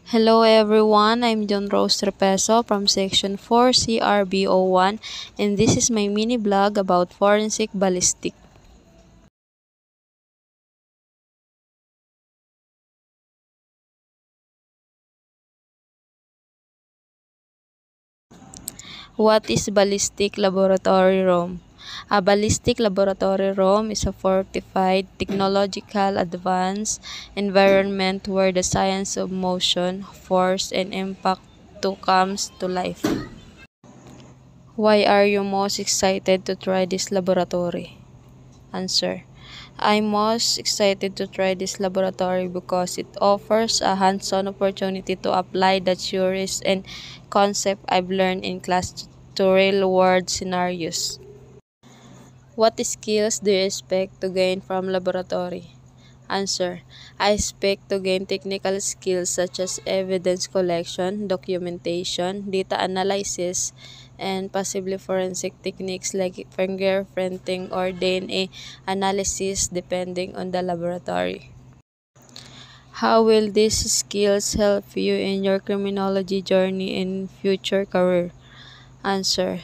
Hello everyone, I'm John Rose Trepeso from Section 4 CRBO1 and this is my mini blog about forensic ballistic. What is ballistic laboratory room? A ballistic laboratory room is a fortified, technological advanced environment where the science of motion, force, and impact comes to life. Why are you most excited to try this laboratory? Answer. I'm most excited to try this laboratory because it offers a hands-on opportunity to apply the theories and concepts I've learned in class to real-world scenarios. What skills do you expect to gain from laboratory? Answer. I expect to gain technical skills such as evidence collection, documentation, data analysis, and possibly forensic techniques like fingerprinting or DNA analysis depending on the laboratory. How will these skills help you in your criminology journey and future career? Answer.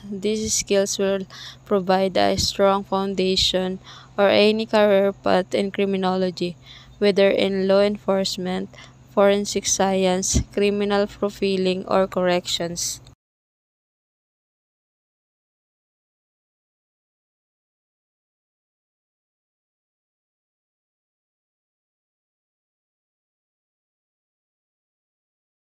These skills will provide a strong foundation or any career path in criminology, whether in law enforcement, forensic science, criminal profiling, or corrections.